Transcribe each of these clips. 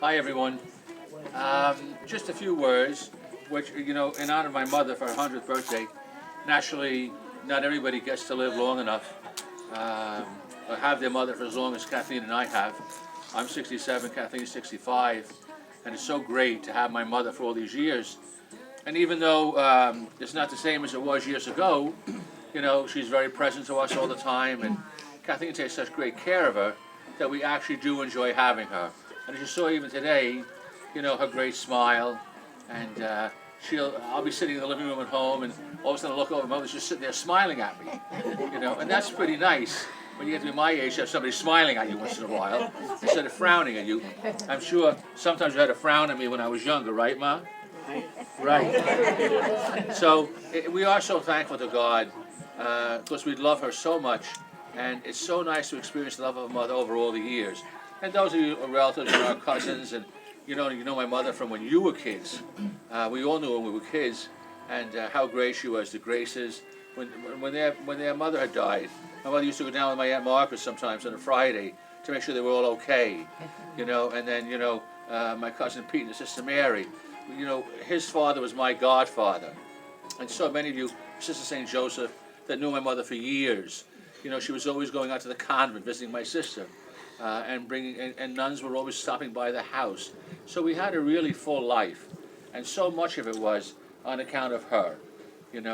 Hi, everyone. Just a few words, which, in honor of my mother for her 100th birthday. Naturally, not everybody gets to live long enough or have their mother for as long as Kathleen and I have. I'm 67, Kathleen's 65, and it's so great to have my mother for all these years. And even though it's not the same as it was years ago, she's very present to us all the time, and Kathleen takes such great care of her that we actually do enjoy having her. And as you saw even today, her great smile, and I'll be sitting in the living room at home, and all of a sudden I look over, mother's just sitting there smiling at me, and that's pretty nice. When you get to be my age, to have somebody smiling at you once in a while, instead of frowning at you. I'm sure sometimes you had a frown at me when I was younger, right, Ma? Right. So we are so thankful to God, because we love her so much, and it's so nice to experience the love of a mother over all the years. And those of you who are relatives and our cousins, and you know my mother from when you were kids. We all knew when we were kids, and how great she was, the Graces. When their mother had died, my mother used to go down with my Aunt Margaret sometimes on a Friday to make sure they were all okay, and then my cousin Pete and his sister Mary. His father was my godfather, and so many of you, Sister St. Joseph, that knew my mother for years. She was always going out to the convent visiting my sister, and nuns were always stopping by the house. So we had a really full life, and so much of it was on account of her. When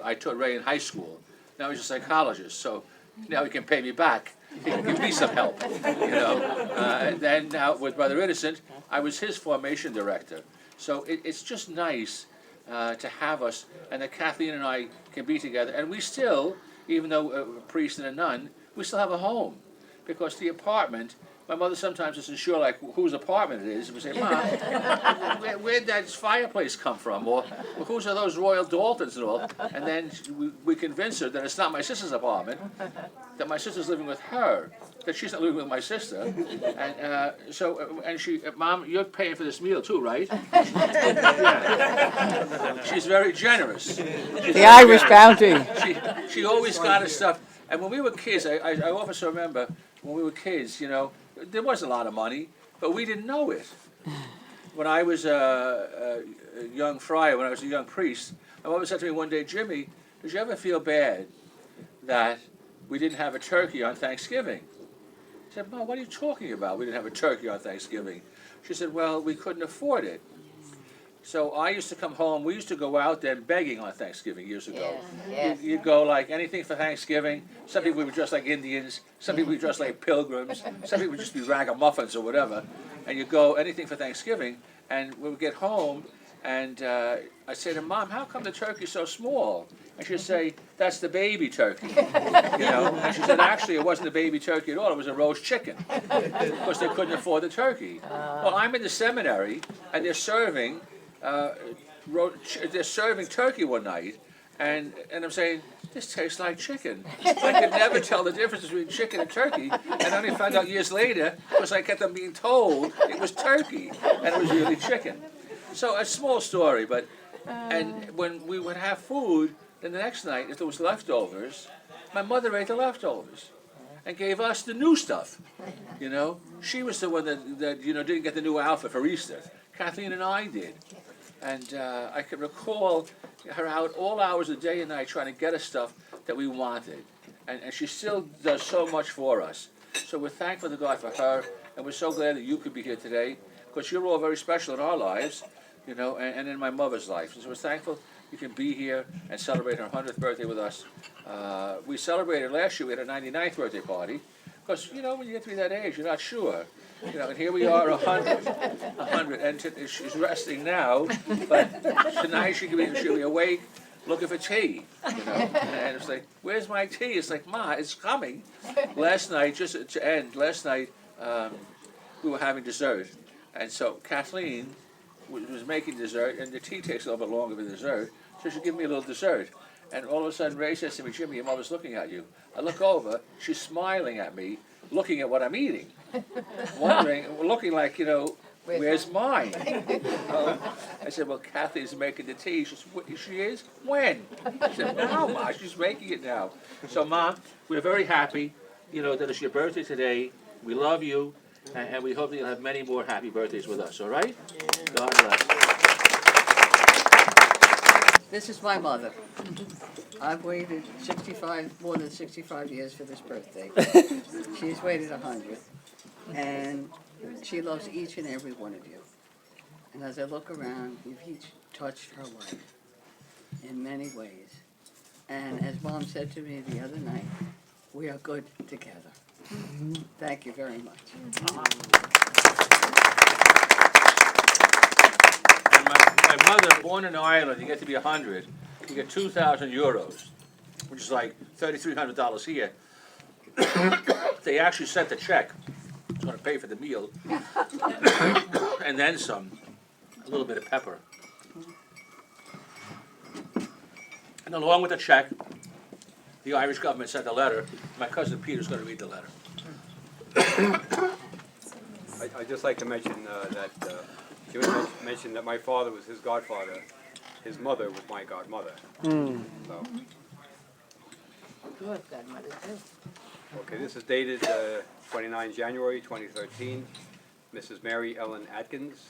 I taught Ray in high school. Now he's a psychologist, so now he can pay me back. He can give me some help. And then now with Brother Innocent, I was his formation director. So it's just nice to have us, and that Kathleen and I can be together. And we still, even though a priest and a nun, we still have a home, because the apartment. My mother sometimes isn't sure, like, whose apartment it is. We say, Mom, where'd that fireplace come from? Or whose are those Royal Daltons and all? And then we convince her that it's not my sister's apartment, that my sister's living with her, that she's not living with my sister. And she, Mom, you're paying for this meal too, right? Yeah. She's very generous. The Irish bounty. She always got us stuff. And when we were kids, I often remember when we were kids, there was a lot of money, but we didn't know it. When I was a young friar, when I was a young priest, my mother said to me one day, Jimmy, did you ever feel bad that we didn't have a turkey on Thanksgiving? I said, Mom, what are you talking about? We didn't have a turkey on Thanksgiving. She said, well, we couldn't afford it. So I used to come home. We used to go out then begging on Thanksgiving years ago. Yes. You'd go like anything for Thanksgiving. Some people would dress like Indians. Some people would dress like pilgrims. Some people would just be ragamuffins or whatever. And you'd go anything for Thanksgiving. And we would get home, and I'd say to Mom, how come the turkey's so small? And she'd say, that's the baby turkey. And she said, actually, it wasn't a baby turkey at all. It was a roast chicken, because they couldn't afford the turkey. Well, I'm in the seminary, and they're serving turkey one night, and I'm saying, this tastes like chicken. I could never tell the difference between chicken and turkey, and only found out years later, because I kept on being told it was turkey, and it was really chicken. So a small story, and when we would have food, then the next night, if there was leftovers, my mother ate the leftovers and gave us the new stuff. She was the one that didn't get the new outfit for Easter. Kathleen and I did. And I can recall her out all hours of the day and night trying to get us stuff that we wanted. And she still does so much for us. So we're thankful to God for her, and we're so glad that you could be here today, because you're all very special in our lives, and in my mother's life. And so we're thankful you can be here and celebrate her 100th birthday with us. We celebrated last year, we had a 99th birthday party, because, when you get to be that age, you're not sure. And here we are, 100, and she's resting now, but tonight she'll be awake looking for tea, and it's like, where's my tea? It's like, Ma, it's coming. Last night, just to end, we were having dessert, and so Kathleen was making dessert, and the tea takes a little bit longer than dessert, so she gave me a little dessert. And all of a sudden, Ray says to me, Jimmy, your mother's looking at you. I look over, she's smiling at me, looking at what I'm eating, wondering, looking like, where's mine? I said, well, Kathy's making the tea. She is? When? I said, now, Ma, she's making it now. So, Mom, we're very happy, that it's your birthday today. We love you, And we hope that you'll have many more happy birthdays with us, all right? God bless. This is my mother. I've waited more than 65 years for this birthday. She's waited 100. And she loves each and every one of you. And as I look around, you've each touched her life in many ways. And as Mom said to me the other night, we are good together. Thank you very much. My mother, born in Ireland, you get to be 100, you get 2,000 euros, which is like $3,300 here. They actually sent a check. It's going to pay for the meal. And then some. A little bit of pepper. And along with the check, the Irish government sent a letter. My cousin Peter's going to read the letter. I'd just like to mention that Jim mentioned that my father was his godfather. His mother was my godmother. So, Good, godmother too. okay, this is dated 29 January 2013. Mrs. Mary Ellen Atkins,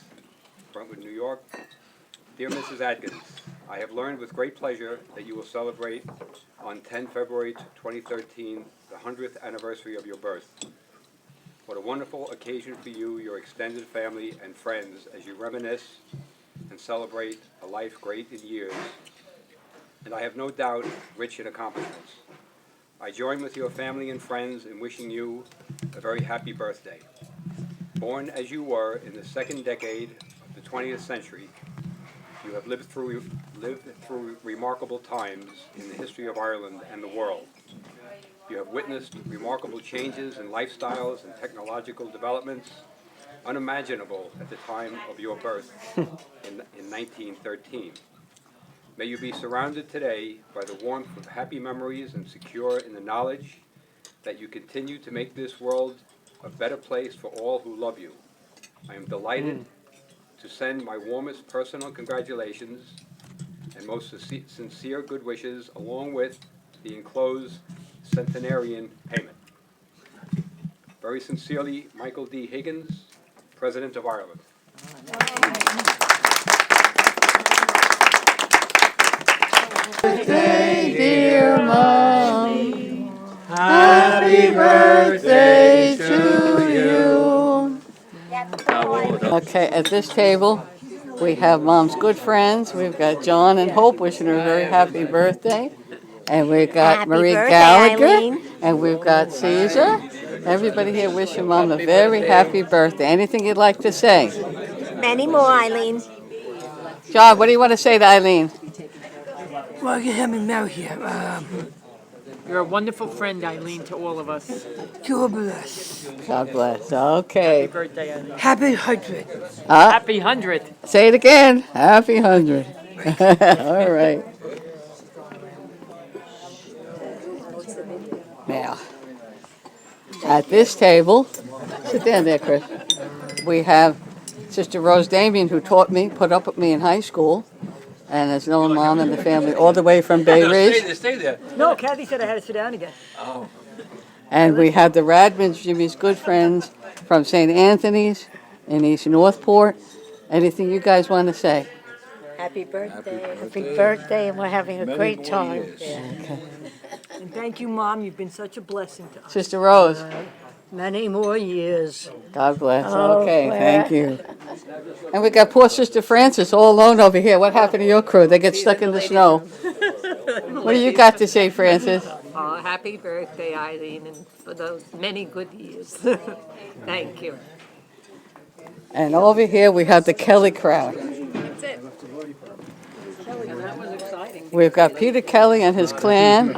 Brentwood, New York. Dear Mrs. Atkins, I have learned with great pleasure that you will celebrate on 10 February 2013 the 100th anniversary of your birth. What a wonderful occasion for you, your extended family, and friends as you reminisce and celebrate a life great in years, and I have no doubt rich in accomplishments. I join with your family and friends in wishing you a very happy birthday. Born as you were in the second decade of the 20th century, you have lived through remarkable times in the history of Ireland and the world. You have witnessed remarkable changes in lifestyles and technological developments unimaginable at the time of your birth in 1913. May you be surrounded today by the warmth of happy memories and secure in the knowledge that you continue to make this world a better place for all who love you. I am delighted to send my warmest personal congratulations and most sincere good wishes along with the enclosed centenarian payment. Very sincerely, Michael D. Higgins, President of Ireland. Birthday, dear Mom. Happy birthday to you. Okay, at this table, we have Mom's good friends. We've got John and Hope wishing her a very happy birthday. And we've got Happy Marie birthday, Gallagher. Eileen. And we've got Caesar. Everybody here wishing Mom a very happy birthday. Anything you'd like to say? Many more, Eileen. John, what do you want to say to Eileen? Well, I can have me marry here. You're a wonderful friend, Eileen, to all of us. God bless. God bless. Happy Okay. birthday, Eileen. Happy 100. Happy 100th. Say it again. Happy 100. All right. Now, at this table, sit down there, Chris. We have Sister Rose Damien, who taught me, put up with me in high school, and has known Mom and the family all the way from Bay Ridge. Stay there. No, Kathy said I had to sit down again. And we have the Radmans, Jimmy's good friends from St. Anthony's in East Northport. Anything you guys want to say? Happy birthday. Happy birthday, and we're having a great time. And thank you, Mom. You've been such a blessing to us. Sister Rose, Many more years. God bless. Oh, Okay, Claire. thank you. And we got poor Sister Frances all alone over here. What happened to your crew? They get stuck in the snow. What do you got to say, Frances? Happy birthday, Eileen, and for those many good years. Thank you. And over here we have the Kelly crowd. That's it. We've got Peter Kelly and his clan,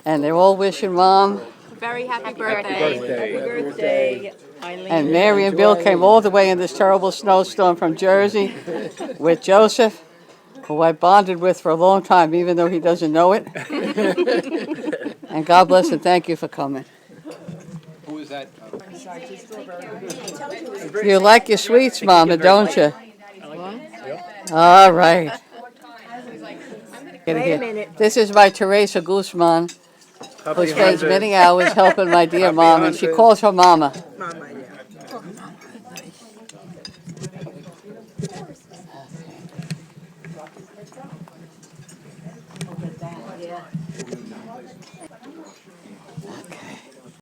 and they're all wishing Mom. Very happy birthday. Happy birthday, Eileen. And Mary and Bill came all the way in this terrible snowstorm from Jersey with Joseph, who I bonded with for a long time, even though he doesn't know it. And God bless and thank you for coming. Who is that? You like your sweets, Mama, don't you? All right. Wait a minute. This is my Teresa Guzman, who spends many hours helping my dear Mom, and she calls her Mama. Mom, that's nice. Yeah. Okay.